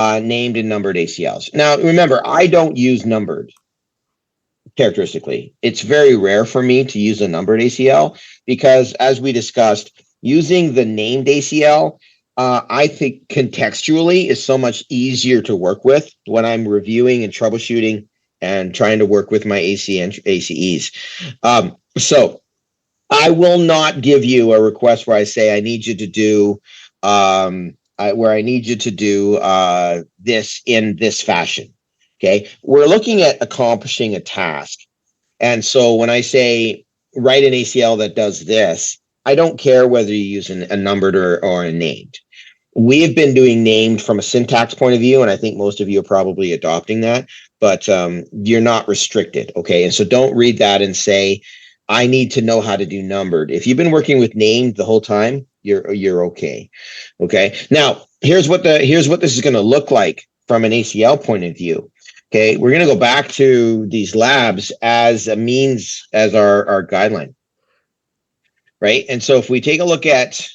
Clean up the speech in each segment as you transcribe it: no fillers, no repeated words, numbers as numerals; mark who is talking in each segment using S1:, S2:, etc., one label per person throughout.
S1: named and numbered ACLs. Now, remember, I don't use numbered characteristically. It's very rare for me to use a numbered ACL because, as we discussed, using the named ACL, I think contextually is so much easier to work with when I'm reviewing and troubleshooting and trying to work with my AC and ACEs. So I will not give you a request where I say I need you to do this in this fashion. Okay, we're looking at accomplishing a task, and so when I say write an ACL that does this, I don't care whether you use a numbered or a named. We have been doing named from a syntax point of view, and I think most of you are probably adopting that, but you're not restricted, okay? And so don't read that and say, I need to know how to do numbered. If you've been working with named the whole time, you're okay. Okay. Now, here's what this is going to look like from an ACL point of view. Okay, we're going to go back to these labs as a means as our guideline, right? And so if we take a look at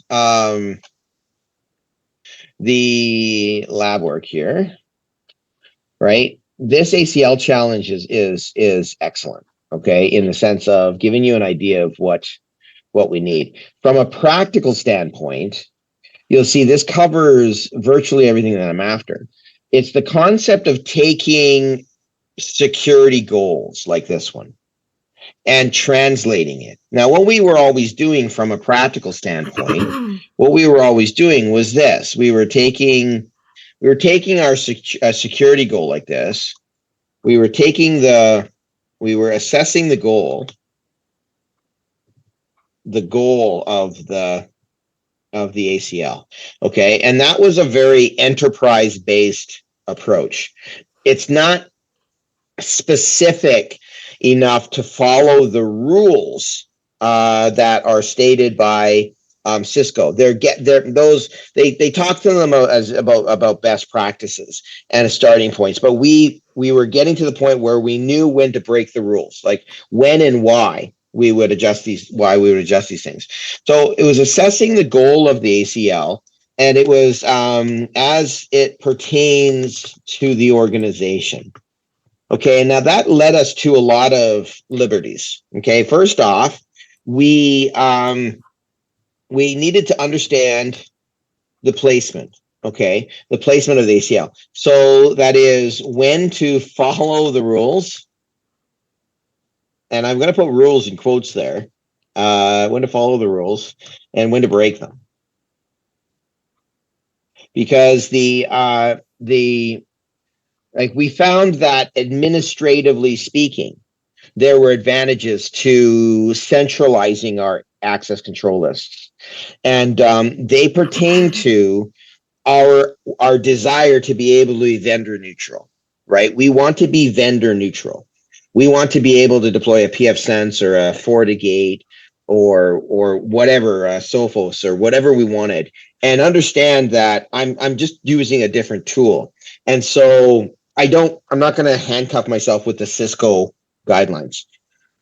S1: the lab work here, right? This ACL challenge is excellent, okay, in the sense of giving you an idea of what we need. From a practical standpoint, you'll see this covers virtually everything that I'm after. It's the concept of taking security goals like this one and translating it. Now, what we were always doing from a practical standpoint, what we were always doing was this. We were taking our security goal like this. We were assessing the goal of the ACL. Okay. And that was a very enterprise-based approach. It's not specific enough to follow the rules that are stated by Cisco. They talk to them about best practices and starting points, but we were getting to the point where we knew when to break the rules, like when and why we would adjust these things. So it was assessing the goal of the ACL, and it was as it pertains to the organization. Okay, and now that led us to a lot of liberties. Okay, first off, we needed to understand the placement. Okay, the placement of the ACL. So that is when to follow the rules. And I'm going to put rules in quotes there. When to follow the rules and when to break them. Because we found that administratively speaking, there were advantages to centralizing our access control lists. And they pertain to our desire to be able to be vendor neutral, right? We want to be vendor neutral. We want to be able to deploy a pfSense or a FortiGate or whatever, Sophos or whatever we wanted, and understand that I'm just using a different tool. And so I'm not going to handcuff myself with the Cisco guidelines.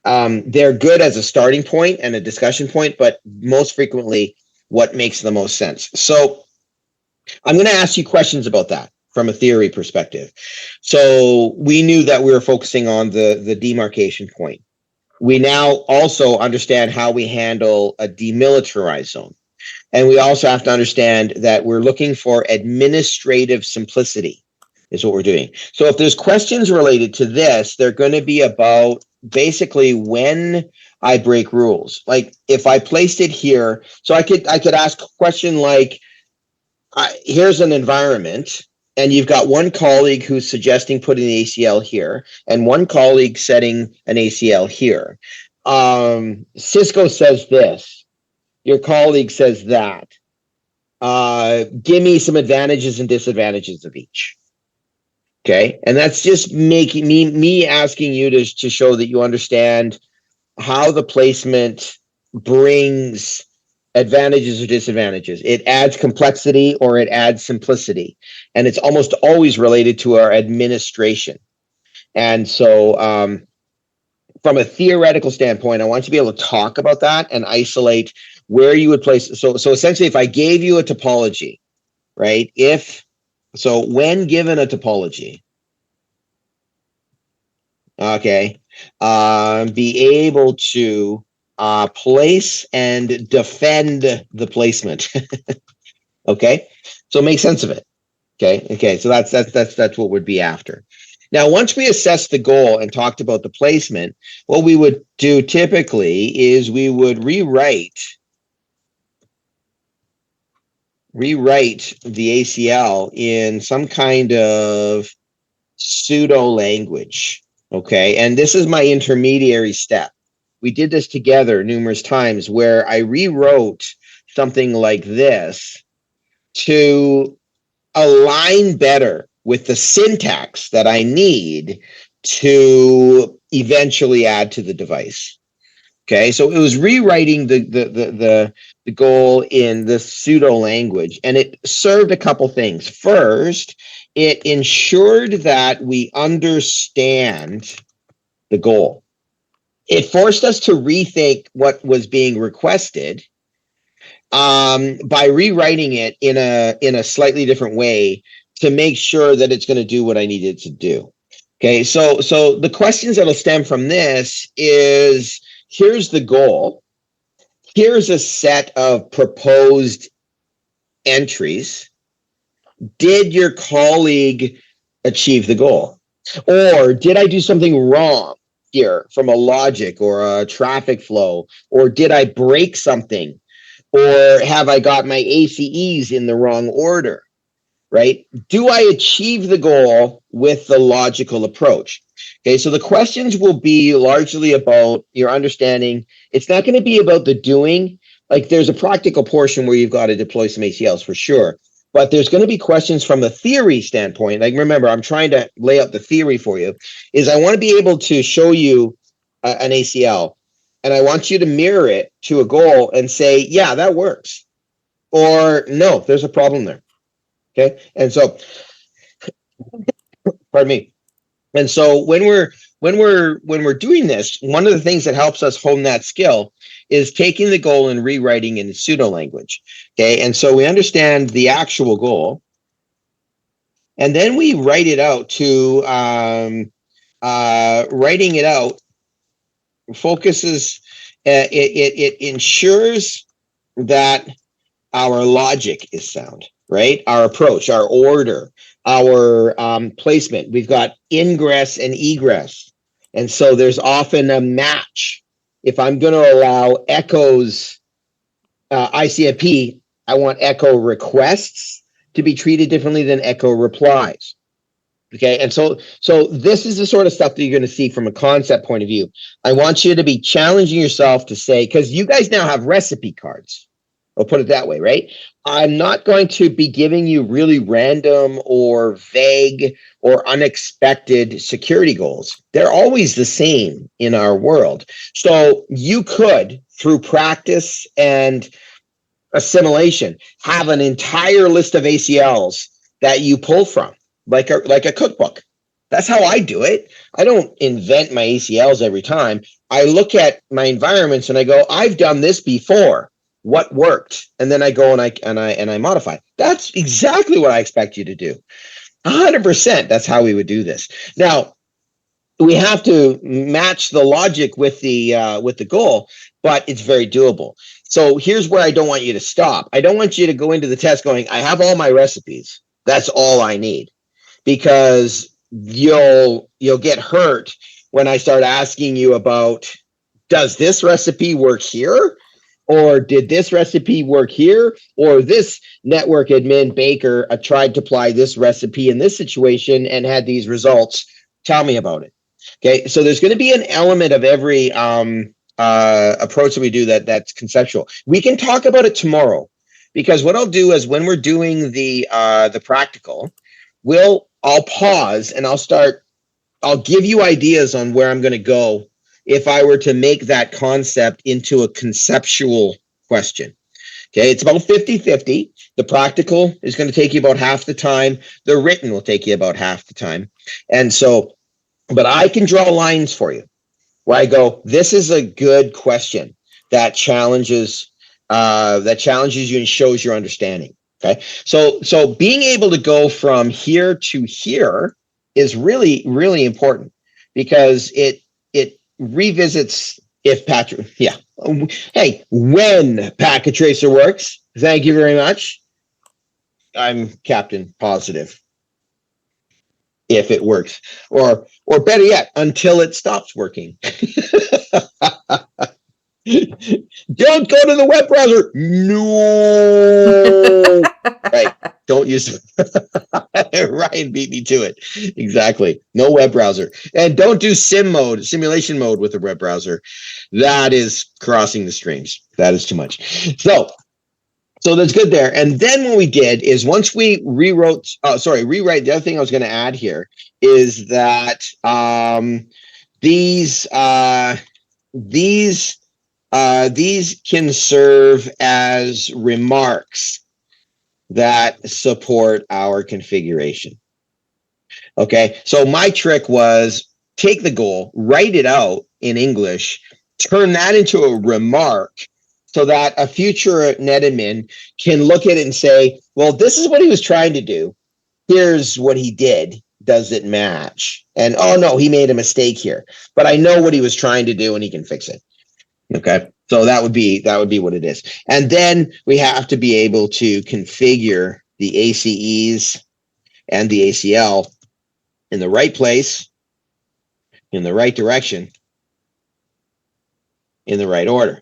S1: They're good as a starting point and a discussion point, but most frequently what makes the most sense. So I'm going to ask you questions about that from a theory perspective. So we knew that we were focusing on the demarcation point. We now also understand how we handle a demilitarized zone. And we also have to understand that we're looking for administrative simplicity is what we're doing. So if there's questions related to this, they're going to be about basically when I break rules. Like if I placed it here, so I could ask a question like, here's an environment, and you've got one colleague who's suggesting putting the ACL here, and one colleague setting an ACL here. Cisco says this. Your colleague says that. Give me some advantages and disadvantages of each. Okay, and that's just making me asking you to show that you understand how the placement brings advantages or disadvantages. It adds complexity or it adds simplicity, and it's almost always related to our administration. And so from a theoretical standpoint, I want you to be able to talk about that and isolate where you would place. So essentially, if I gave you a topology, right, if So when given a topology, okay, be able to place and defend the placement. Okay, so make sense of it. Okay, so that's what we'd be after. Now, once we assess the goal and talked about the placement, what we would do typically is we would rewrite the ACL in some kind of pseudo language. Okay, and this is my intermediary step. We did this together numerous times where I rewrote something like this to align better with the syntax that I need to eventually add to the device. Okay, so it was rewriting the goal in the pseudo language, and it served a couple things. First, it ensured that we understand the goal. It forced us to rethink what was being requested by rewriting it in a slightly different way to make sure that it's going to do what I need it to do. Okay, so the questions that'll stem from this is, here's the goal. Here's a set of proposed entries. Did your colleague achieve the goal? Or did I do something wrong here from a logic or a traffic flow? Or did I break something? Or have I got my ACEs in the wrong order? Right? Do I achieve the goal with the logical approach? Okay, so the questions will be largely about your understanding. It's not going to be about the doing. Like, there's a practical portion where you've got to deploy some ACLs for sure. But there's going to be questions from a theory standpoint. Like, remember, I'm trying to lay out the theory for you. Is I want to be able to show you an ACL, and I want you to mirror it to a goal and say, yeah, that works. Or no, there's a problem there. Okay. And so, pardon me. And so when we're doing this, one of the things that helps us hone that skill is taking the goal and rewriting in pseudo language. Okay. And so we understand the actual goal, and then we write it out to writing it out focuses, it ensures that our logic is sound, right? Our approach, our order, our placement. We've got ingress and egress. And so there's often a match. If I'm going to allow echoes, ICMP, I want echo requests to be treated differently than echo replies. Okay, and so this is the sort of stuff that you're going to see from a concept point of view. I want you to be challenging yourself to say, because you guys now have recipe cards. I'll put it that way, right? I'm not going to be giving you really random or vague or unexpected security goals. They're always the same in our world. So you could, through practice and assimilation, have an entire list of ACLs that you pull from, like a cookbook. That's how I do it. I don't invent my ACLs every time. I look at my environments and I go, I've done this before. What worked? And then I go and I modify. That's exactly what I expect you to do. 100%. That's how we would do this. Now, we have to match the logic with the goal, but it's very doable. So here's where I don't want you to stop. I don't want you to go into the test going, I have all my recipes. That's all I need, because you'll get hurt when I start asking you about, does this recipe work here? Or did this recipe work here? Or this network admin Baker tried to apply this recipe in this situation and had these results. Tell me about it. Okay, so there's going to be an element of every approach that we do that's conceptual. We can talk about it tomorrow, because what I'll do is when we're doing the practical, I'll pause and I'll give you ideas on where I'm going to go if I were to make that concept into a conceptual question. Okay, it's about 50-50. The practical is going to take you about half the time. The written will take you about half the time. And so, but I can draw lines for you where I go, this is a good question that challenges you and shows your understanding. Okay. So being able to go from here to here is really, really important because it revisits if Patrick, yeah. Hey, when Packet Tracer works, thank you very much. I'm Captain Positive. If it works, or better yet, until it stops working. Don't go to the web browser. No. Right. Don't use Ryan beat me to it. Exactly. No web browser. And don't do simulation mode with the web browser. That is crossing the streams. That is too much. So that's good there. And then what we did is once we rewrite, the other thing I was going to add here is that these can serve as remarks that support our configuration. Okay, so my trick was take the goal, write it out in English, turn that into a remark so that a future netadmin can look at it and say, well, this is what he was trying to do. Here's what he did. Does it match? And oh no, he made a mistake here, but I know what he was trying to do and he can fix it. Okay, so that would be what it is. And then we have to be able to configure the ACEs and the ACL in the right place, in the right direction, in the right order.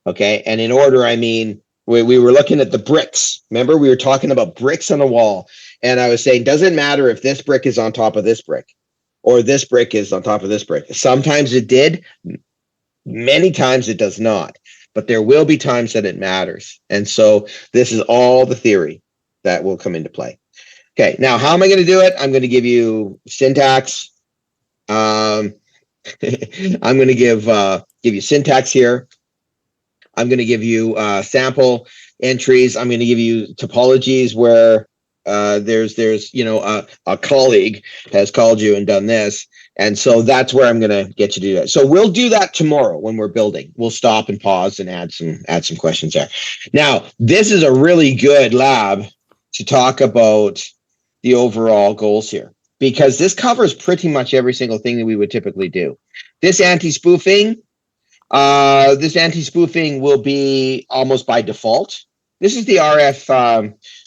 S1: Okay, and in order, I mean, we were looking at the bricks. Remember, we were talking about bricks on the wall. And I was saying, doesn't matter if this brick is on top of this brick or this brick is on top of this brick. Sometimes it did. Many times it does not. But there will be times that it matters. And so this is all the theory that will come into play. Okay, now how am I going to do it? I'm going to give you syntax. I'm going to give you syntax here. I'm going to give you sample entries. I'm going to give you topologies where there's a colleague has called you and done this. And so that's where I'm going to get you to do that. So we'll do that tomorrow when we're building. We'll stop and pause and add some questions there. Now, this is a really good lab to talk about the overall goals here, because this covers pretty much every single thing that we would typically do. This anti-spoofing will be almost by default. This is the RF,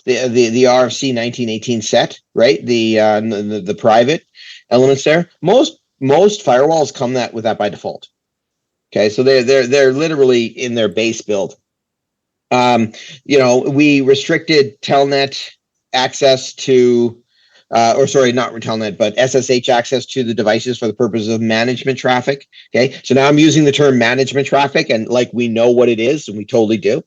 S1: the RFC 1918 set, right? The private elements there. Most firewalls come with that by default. Okay, so they're literally in their base build. We restricted Telnet access to, not Telnet, but SSH access to the devices for the purpose of management traffic. Okay, so now I'm using the term management traffic, and like we know what it is, and we totally do.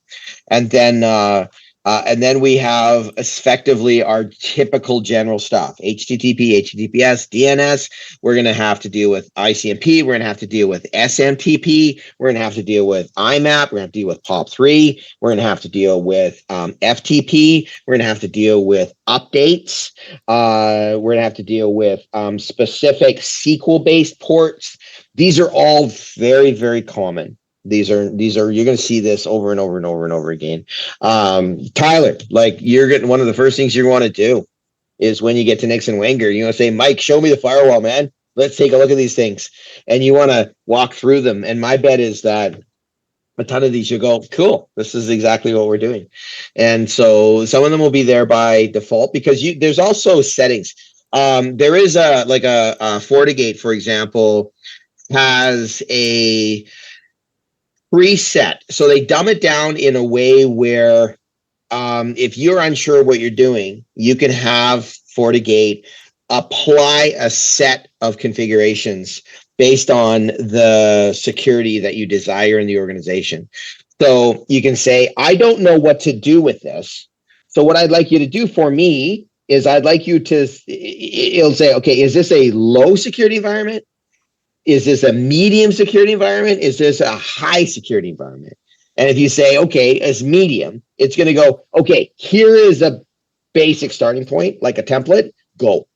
S1: And then we have effectively our typical general stuff: HTTP, HTTPS, DNS. We're going to have to deal with ICMP. We're going to have to deal with SMTP. We're going to have to deal with IMAP. We're going to have to deal with POP3. We're going to have to deal with FTP. We're going to have to deal with updates. We're going to have to deal with specific SQL-based ports. These are all very, very common. These are you're going to see this over and over and over and over again. Tyler, like, you're getting, one of the first things you want to do is when you get to Nixon Wenger, you want to say, Mike, show me the firewall, man. Let's take a look at these things. And you want to walk through them. And my bet is that a ton of these you go, cool, this is exactly what we're doing. And so some of them will be there by default, because there's also settings. There is a FortiGate, for example, has a preset. So they dumb it down in a way where if you're unsure what you're doing, you can have FortiGate apply a set of configurations based on the security that you desire in the organization. So you can say, I don't know what to do with this. So what I'd like you to do for me is I'd like you to, it'll say, okay, is this a low security environment? Is this a medium security environment? Is this a high security environment? And if you say, okay, it's medium, it's going to go, okay, here is a basic starting point, like a template, go.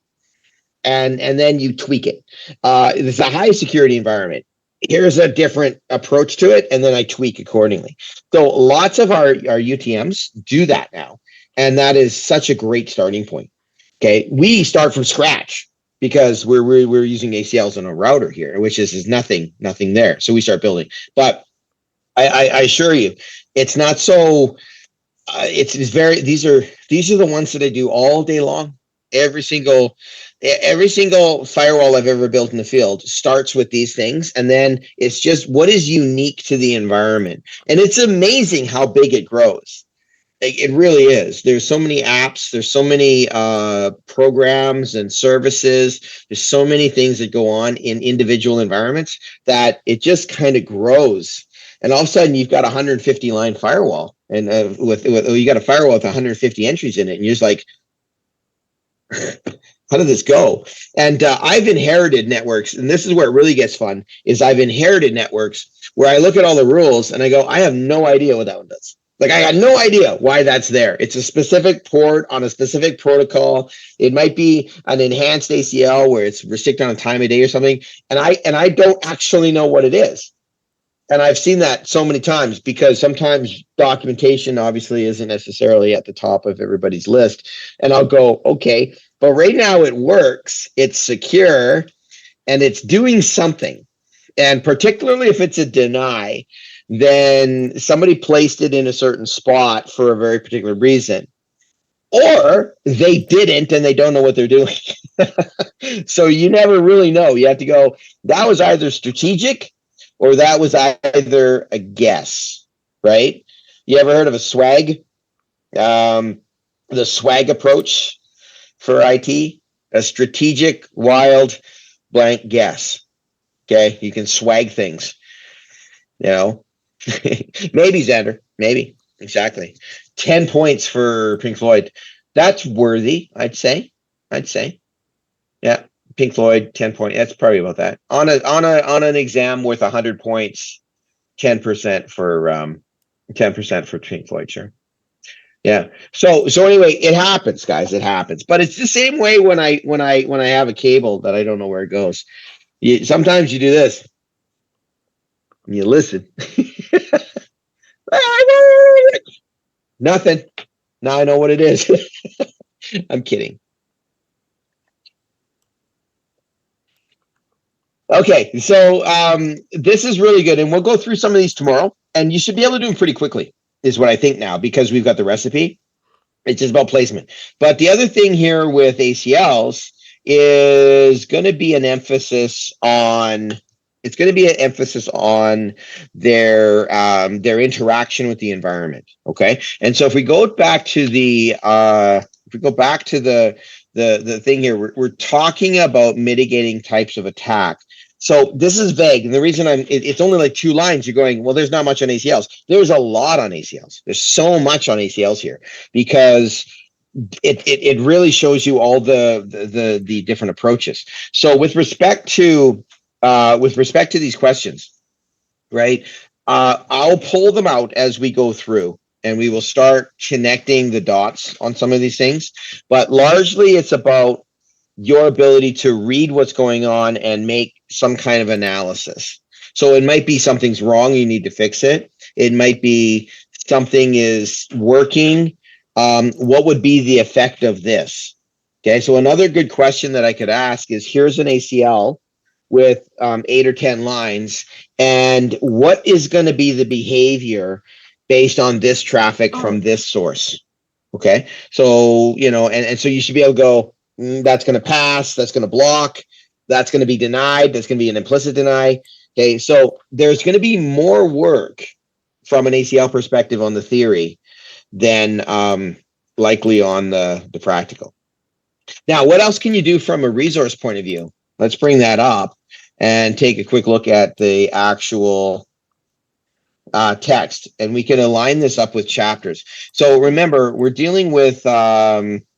S1: And then you tweak it. This is a high security environment. here's a different approach to it, and then I tweak accordingly. So lots of our UTMs do that now, and that is such a great starting point. Okay, we start from scratch because we're using ACLs in a router here, which is nothing there. So we start building, but I assure you, it's not so. It's very. These are the ones that I do all day long. Every single firewall I've ever built in the field starts with these things, and then it's just what is unique to the environment, and it's amazing how big it grows. It really is. There's so many apps. There's so many programs and services. There's so many things that go on in individual environments that it just kind of grows. And all of a sudden, you've got a 150 line firewall, and with you got a firewall with 150 entries in it, and you're just like, how did this go? And I've inherited networks, and this is where it really gets fun. Is I've inherited networks where I look at all the rules and I go, I have no idea what that one does. Like I got no idea why that's there. It's a specific port on a specific protocol. It might be an enhanced ACL where it's restricted on time of day or something, and I don't actually know what it is. And I've seen that so many times because sometimes documentation obviously isn't necessarily at the top of everybody's list. And I'll go, okay, but right now it works, it's secure, and it's doing something. And particularly if it's a deny, then somebody placed it in a certain spot for a very particular reason. Or they didn't and they don't know what they're doing. So you never really know. You have to go, that was either strategic or that was either a guess, right? You ever heard of a swag? The swag approach for IT, a strategic, wild, blank guess. Okay, you can swag things. You know, maybe Xander, maybe exactly. 10 points for Pink Floyd. That's worthy, I'd say. Yeah. Pink Floyd, 10 points. That's probably about that. On an exam worth 100 points, 10% for 10% for Pink Floyd, sure. Yeah. So anyway, it happens, guys. It happens. But it's the same way when I have a cable that I don't know where it goes. Sometimes you do this. And you listen. Nothing. Now I know what it is. I'm kidding. Okay, so this is really good, and we'll go through some of these tomorrow, and you should be able to do them pretty quickly, is what I think now, because we've got the recipe. It's just about placement. But the other thing here with ACLs is going to be an emphasis on. It's going to be an emphasis on their interaction with the environment. Okay, and so if we go back to the the thing here, we're talking about mitigating types of attack. So this is vague, and the reason it's only like 2 lines. You're going, well, there's not much on ACLs. There's a lot on ACLs. There's so much on ACLs here because it really shows you all the different approaches. So with respect to these questions, right? I'll pull them out as we go through, and we will start connecting the dots on some of these things. But largely, it's about your ability to read what's going on and make some kind of analysis. So it might be something's wrong, you need to fix it. It might be something is working. What would be the effect of this? Okay, so another good question that I could ask is, here's an ACL with 8 or 10 lines, and what is going to be the behavior based on this traffic from this source? Okay, so and so you should be able to go, that's going to pass, that's going to block, that's going to be denied, that's going to be an implicit deny. Okay, so there's going to be more work from an ACL perspective on the theory than likely on the practical. Now, what else can you do from a resource point of view? Let's bring that up and take a quick look at the actual text, and we can align this up with chapters. So remember, we're dealing with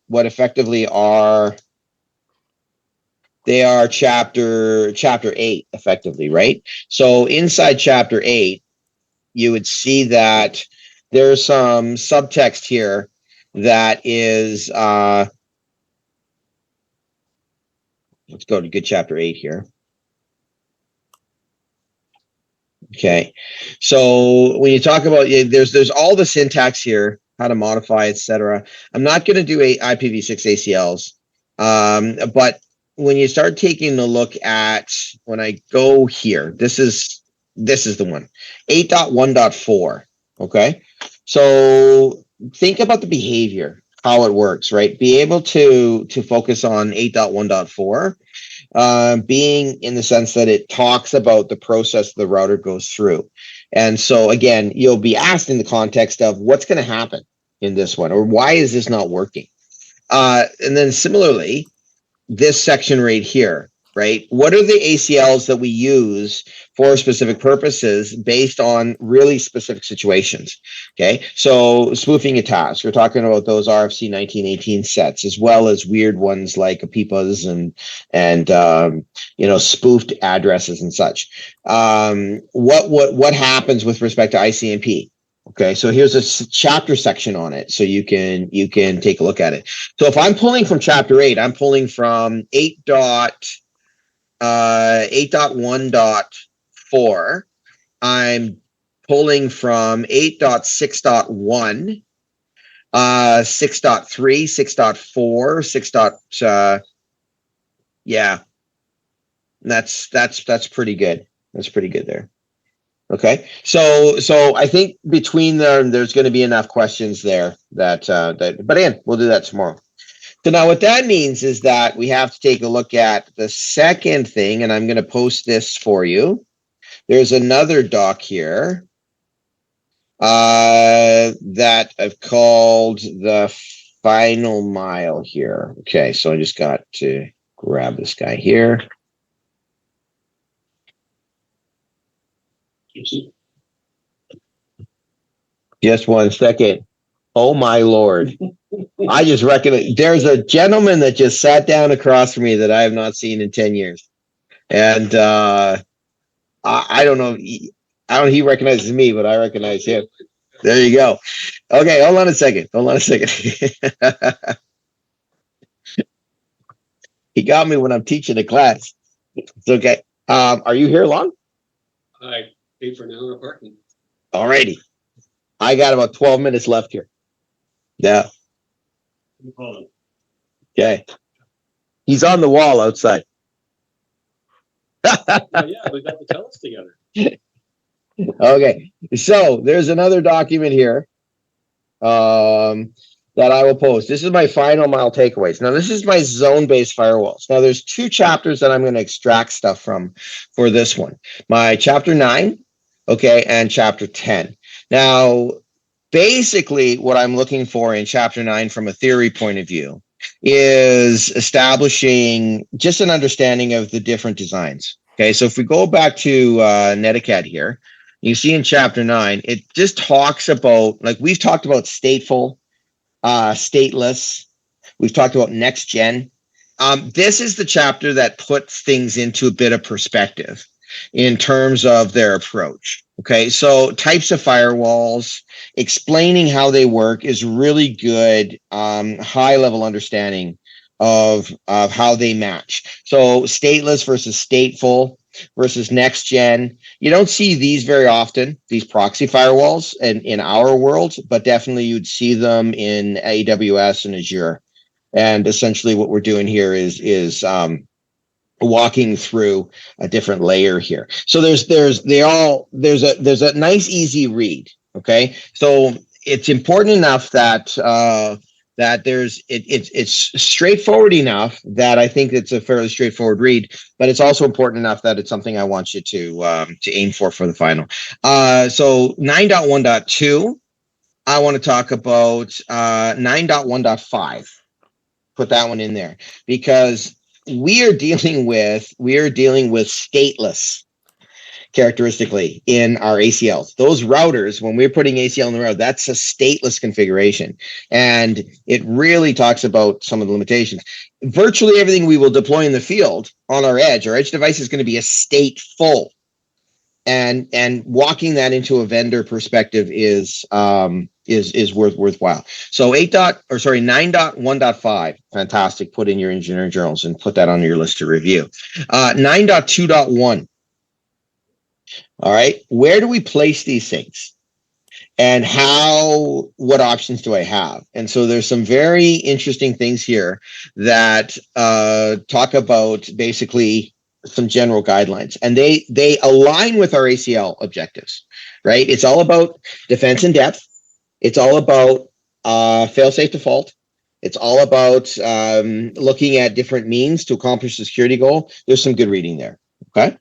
S1: what effectively are chapter 8 effectively, right? So inside chapter 8, you would see that there's some subtext here that is let's go to good chapter 8 here. Okay. So when you talk about, there's all the syntax here, how to modify, etc. I'm not going to do IPv6 ACLs, but when you start taking a look at, when I go here, this is the one, 8.1.4. Okay. So think about the behavior, how it works, right? Be able to focus on 8.1.4, being in the sense that it talks about the process the router goes through. And so again, you'll be asked in the context of what's going to happen in this one, or why is this not working? And then similarly, this section right here, right? What are the ACLs that we use for specific purposes based on really specific situations? Okay, so spoofing a task, we're talking about those RFC 1918 sets, as well as weird ones like APIPAs and spoofed addresses and such. What happens with respect to ICMP? Okay, so here's a chapter section on it, so you can take a look at it. So if I'm pulling from chapter 8, I'm pulling from 8.1.4. I'm pulling from 8.6.1, 6.3, 6.4, 6. Yeah, that's pretty good. That's pretty good there. Okay, so I think between them, there's going to be enough questions there that but again, we'll do that tomorrow. So now what that means is that we have to take a look at the second thing, and I'm going to post this for you. There's another doc here that I've called the final mile here. Okay, so I just got to grab this guy here. Just one second. Oh my Lord. I just recognize there's a gentleman that just sat down across from me that I have not seen in 10 years. And I don't know. He recognizes me, but I recognize him. There you go. Okay, hold on a second. He got me when I'm teaching a class. It's okay. Are you here long?
S2: I paid for an hour parking.
S1: All righty. I got about 12 minutes left here. Yeah. Okay. He's on the wall outside.
S2: Yeah, we got the tells together.
S1: Okay. So there's another document here that I will post. This is my final mile takeaways. Now, this is my zone-based firewalls. Now, there's two chapters that I'm going to extract stuff from for this one. My chapter 9, okay, and chapter 10. Now, basically, what I'm looking for in chapter 9 from a theory point of view is establishing just an understanding of the different designs. Okay, so if we go back to Netiquette here, you see in chapter 9, it just talks about, like we've talked about stateful, stateless. We've talked about next gen. This is the chapter that puts things into a bit of perspective in terms of their approach. Okay, so types of firewalls, explaining how they work is really good, high level understanding of how they match. So stateless versus stateful versus next gen. You don't see these very often, these proxy firewalls in our world, but definitely you'd see them in AWS and Azure. And essentially what we're doing here is walking through a different layer here. So there's a nice easy read. Okay, so it's important enough that that it's straightforward enough that I think it's a fairly straightforward read, but it's also important enough that it's something I want you to aim for the final. So 9.1.2, I want to talk about 9.1.5. Put that one in there because we are dealing with stateless characteristically in our ACLs. Those routers, when we're putting ACL in the router, that's a stateless configuration. And it really talks about some of the limitations. Virtually everything we will deploy in the field on our edge device is going to be a stateful. And walking that into a vendor perspective is worthwhile. So 9.1.5, fantastic. Put in your engineering journals and put that on your list to review. 9.2.1. All right. Where do we place these things? And what options do I have? And so there's some very interesting things here that talk about basically some general guidelines, and they align with our ACL objectives, right? It's all about defense in depth. It's all about fail-safe default. It's all about looking at different means to accomplish the security goal. There's some good reading there. Okay.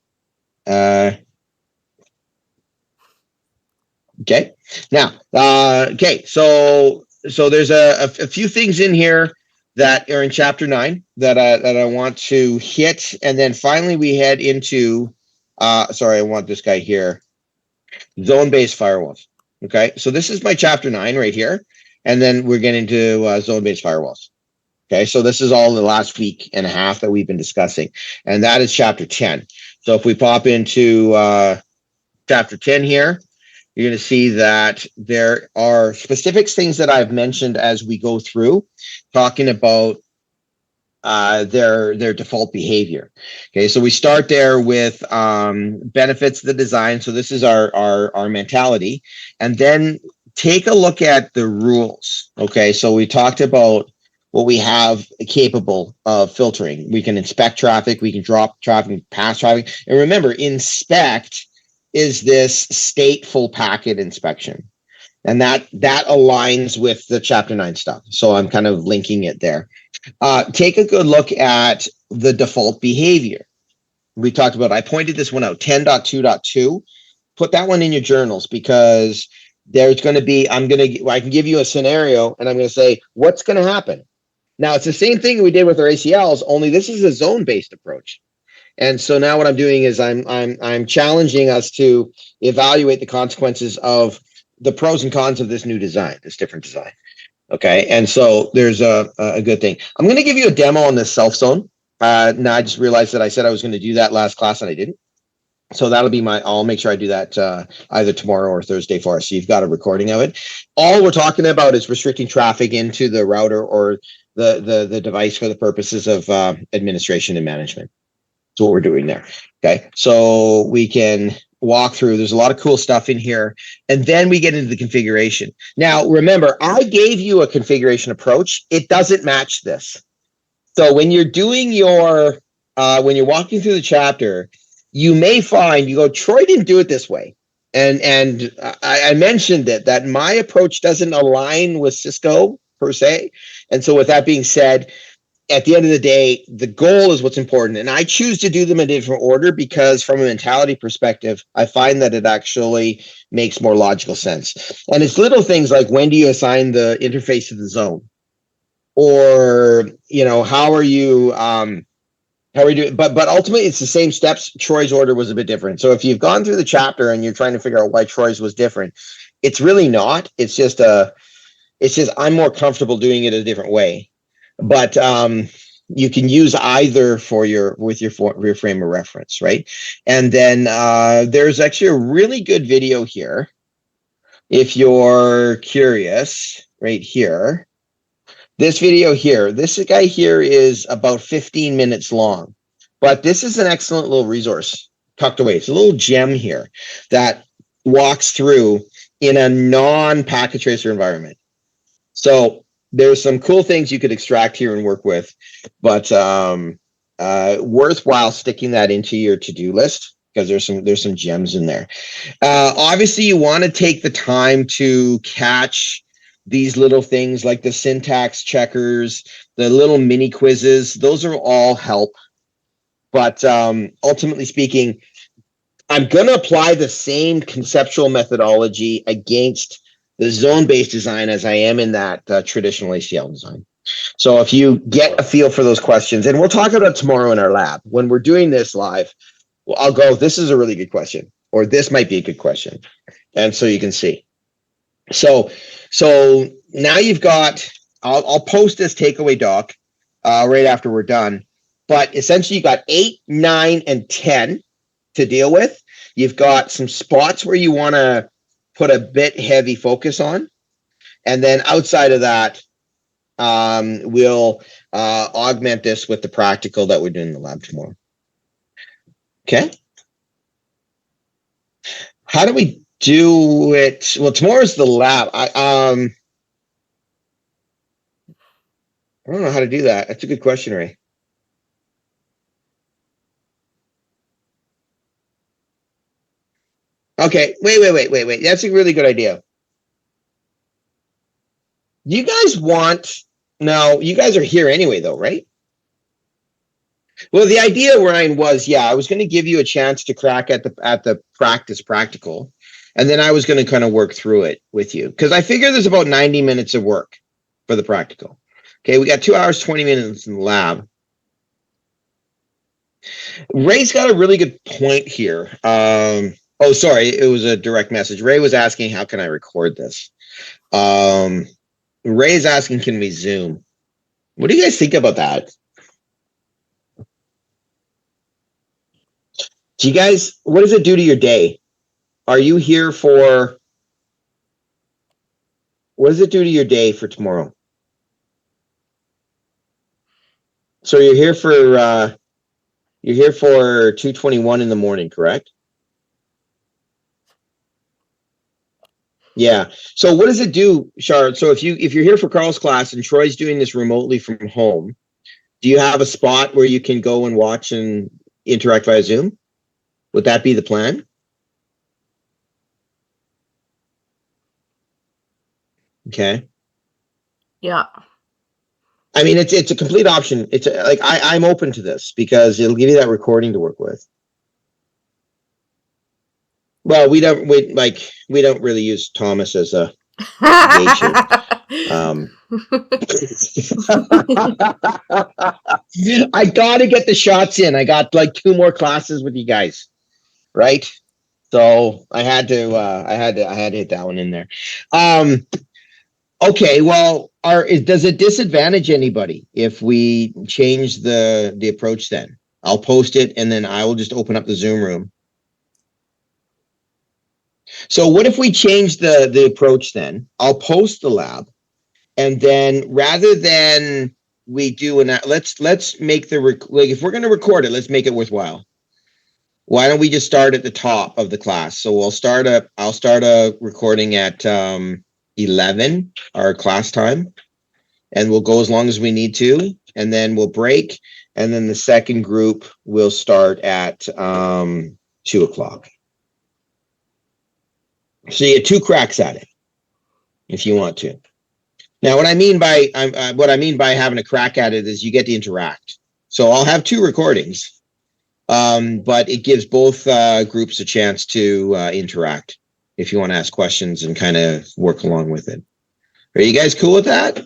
S1: Okay. Now, okay. So there's a few things in here that are in chapter 9 that I want to hit, and then finally we head into. Sorry, I want this guy here. Zone-based firewalls. Okay. So this is my chapter 9 right here, and then we're getting into zone-based firewalls. Okay. So this is all the last week and a half that we've been discussing, and that is chapter 10. So if we pop into chapter 10 here, you're going to see that there are specific things that I've mentioned as we go through, talking about their default behavior. Okay, so we start there with benefits of the design. So this is our mentality, and then take a look at the rules. Okay, so we talked about what we have capable of filtering. We can inspect traffic, we can drop traffic, pass traffic, and remember, inspect is this stateful packet inspection. And that aligns with the chapter 9 stuff. So I'm kind of linking it there. Take a good look at the default behavior. We talked about, I pointed this one out, 10.2.2. Put that one in your journals, because there's going to be, I can give you a scenario and I'm going to say, what's going to happen? Now, it's the same thing we did with our ACLs, only this is a zone-based approach. And so now what I'm doing is I'm challenging us to evaluate the consequences of the pros and cons of this new design, this different design. Okay, and so there's a good thing. I'm going to give you a demo on this self zone. Now I just realized that I said I was going to do that last class and I didn't. So that'll be I'll make sure I do that either tomorrow or Thursday for us. So you've got a recording of it. All we're talking about is restricting traffic into the router or the device for the purposes of administration and management. That's what we're doing there. Okay, so we can walk through. There's a lot of cool stuff in here, and then we get into the configuration. Now, remember, I gave you a configuration approach. It doesn't match this. So when you're doing your, when you're walking through the chapter, you may find you go, Troy didn't do it this way, and I mentioned that my approach doesn't align with Cisco per se, and so with that being said, at the end of the day, the goal is what's important. And I choose to do them in a different order because from a mentality perspective, I find that it actually makes more logical sense. And it's little things like, when do you assign the interface to the zone? Or, how are you doing? But ultimately it's the same steps. Troy's order was a bit different. So if you've gone through the chapter and you're trying to figure out why Troy's was different, it's really not. It's just I'm more comfortable doing it a different way. But you can use either for your frame of reference, right? And then there's actually a really good video here, if you're curious, right here. This video here, this guy here is about 15 minutes long, but this is an excellent little resource tucked away. It's a little gem here that walks through in a non-packet tracer environment. So there's some cool things you could extract here and work with, but worthwhile sticking that into your to-do list, because there's some gems in there. Obviously, you want to take the time to catch these little things like the syntax checkers, the little mini quizzes. Those are all help. But ultimately speaking, I'm going to apply the same conceptual methodology against the zone-based design as I am in that traditional ACL design. So if you get a feel for those questions, and we'll talk about it tomorrow in our lab. When we're doing this live, I'll go, this is a really good question, or this might be a good question. And so you can see. So now you've got, I'll post this takeaway doc right after we're done. But essentially you got 8, 9, and 10 to deal with. You've got some spots where you want to put a bit heavy focus on. And then outside of that, we'll augment this with the practical that we're doing in the lab tomorrow. Okay. How do we do it? Well, tomorrow's the lab. I don't know how to do that. That's a good question, Ray. Okay, wait. That's a really good idea. You guys want no, you guys are here anyway, though, right? Well, the idea, Ryan, was I was going to give you a chance to crack at the practice practical, and then I was going to kind of work through it with you because I figure there's about 90 minutes of work for the practical. Okay, we got 2 hours 20 minutes in the lab. Ray's got a really good point here. Oh, sorry, it was a direct message. Ray was asking, how can I record this? Ray's asking, can we Zoom? What do you guys think about that? Do you guys, what does it do to your day? Are you here for, what does it do to your day for tomorrow? So you're here for 2:21 in the morning, correct? Yeah. So what does it do, Charlotte? So if you're here for Carl's class and Troy's doing this remotely from home, do you have a spot where you can go and watch and interact via Zoom? Would that be the plan? Okay.
S3: Yeah.
S1: I mean, it's a complete option. It's like I'm open to this because it'll give you that recording to work with. Well, we don't really use Thomas as a patient. I gotta get the shots in. I got like 2 more classes with you guys, right? So I had to hit that one in there. Okay, well, does it disadvantage anybody if we change the approach then? I'll post it and then I will just open up the Zoom room. So what if we change the approach then? I'll post the lab, and then rather than we do let's make like if we're going to record it, let's make it worthwhile. Why don't we just start at the top of the class? So I'll start a recording at 11, our class time, and we'll go as long as we need to, and then we'll break, and then the second group will start at 2 o'clock. So you get 2 cracks at it if you want to. Now, what I mean by having a crack at it is you get to interact. So I'll have 2 recordings, but it gives both groups a chance to interact if you want to ask questions and kind of work along with it. Are you guys cool with that?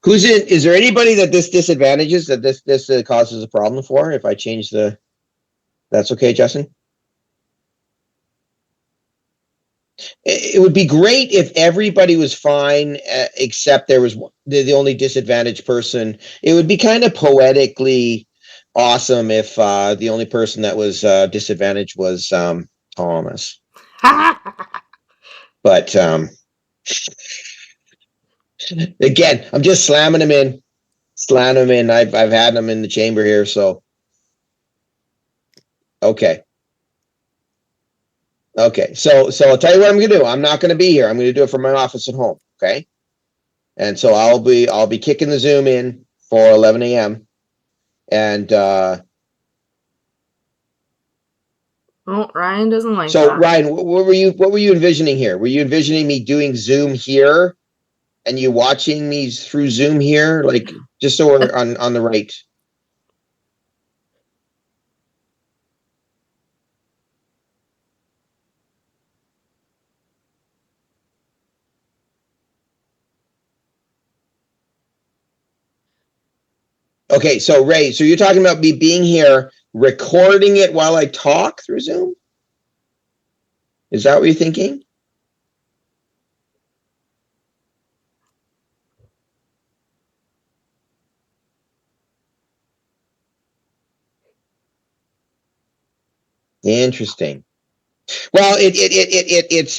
S1: Who's in? Is there anybody that this disadvantages, that this causes a problem for? If I change that's okay, Justin? It would be great if everybody was fine, except there was the only disadvantaged person. It would be kind of poetically awesome if the only person that was disadvantaged was Thomas. But again, I'm just slamming him in. I've had him in the chamber here, so okay. Okay, so I'll tell you what I'm gonna do. I'm not gonna be here. I'm gonna do it from my office at home. Okay, and so I'll be kicking the Zoom in for 11 a.m. and
S3: well, Ryan doesn't like
S1: so
S3: that.
S1: Ryan, what were you envisioning here? Were you envisioning me doing Zoom here and you watching me through Zoom here, like just so we're on the right? Okay, so Ray, so you're talking about me being here, recording it while I talk through Zoom? Is that what you're thinking? Interesting. Well, it's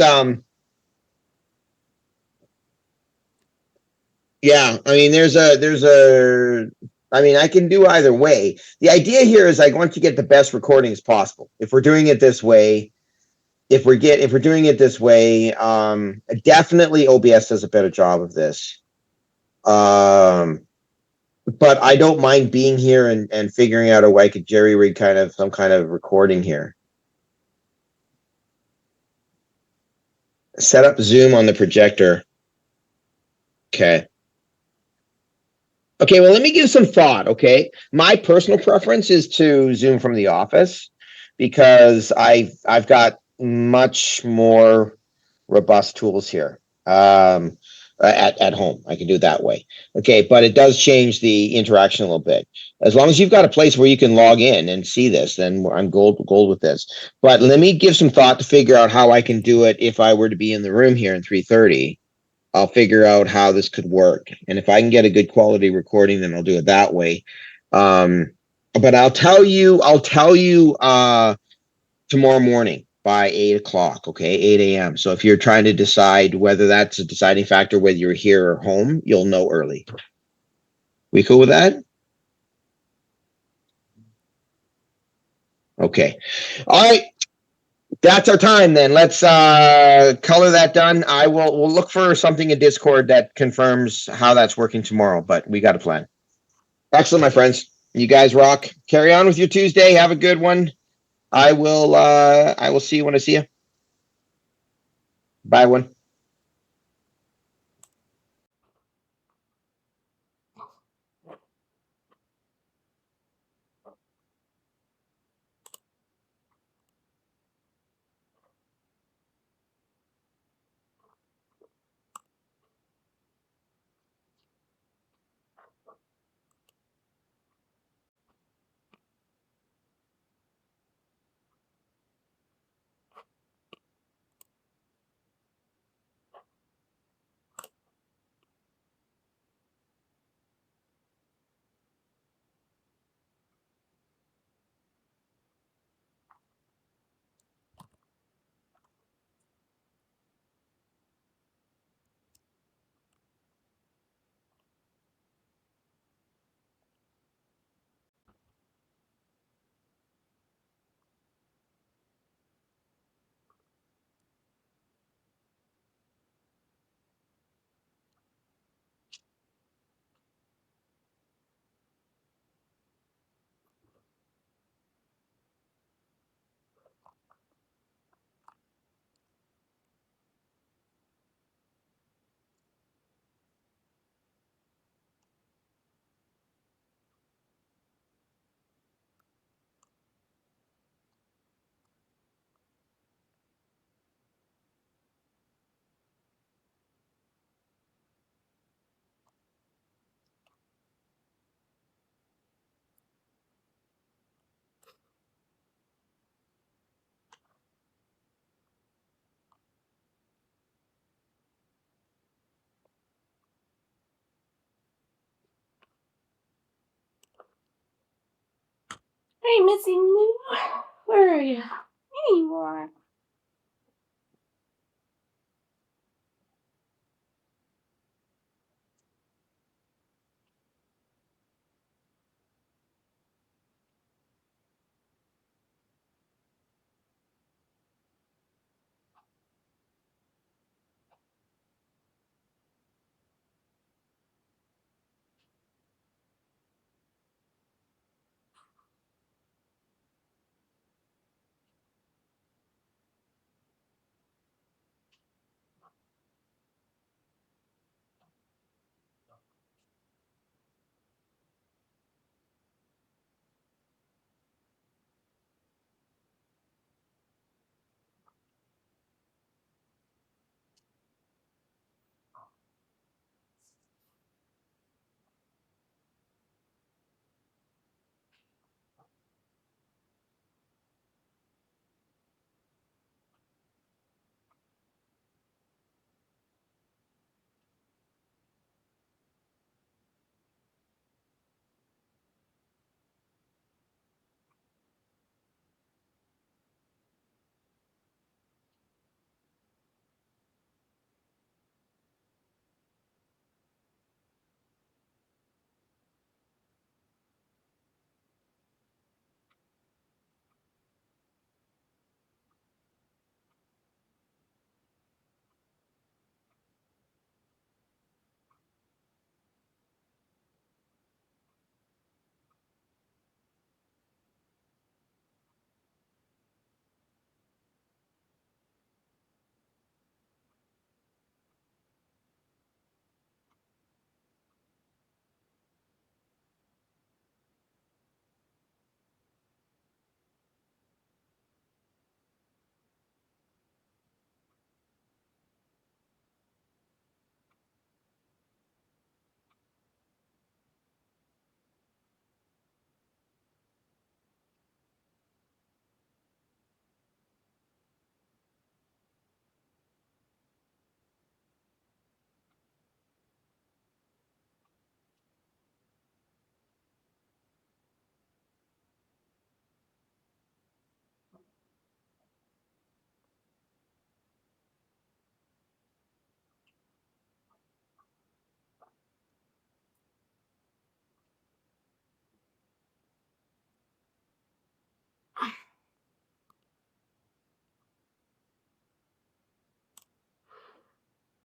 S1: yeah. I mean, there's a I mean, I can do either way. The idea here is I want to get the best recordings possible. If we're doing it this way, if we're doing it this way, definitely OBS does a better job of this. But I don't mind being here and figuring out a way I could jerry rig some kind of recording here. Set up Zoom on the projector. Okay. Okay, well, let me give some thought, okay? My personal preference is to Zoom from the office because I've got much more robust tools here at home. I can do it that way. Okay, but it does change the interaction a little bit. As long as you've got a place where you can log in and see this, then I'm gold with this. But let me give some thought to figure out how I can do it if I were to be in the room here in 3:30. I'll figure out how this could work. And if I can get a good quality recording, then I'll do it that way. But I'll tell you tomorrow morning by 8 o'clock, okay, 8 a.m. So if you're trying to decide whether that's a deciding factor, whether you're here or home, you'll know early. We cool with that? Okay. All right. That's our time then. Let's color that done. We'll look for something in Discord that confirms how that's working tomorrow, but we got a plan. Excellent, my friends. You guys rock. Carry on with your Tuesday. Have a good one. I will see you when I see you. Bye, one.
S3: Hey, Missy Moo. Where are you? There you are.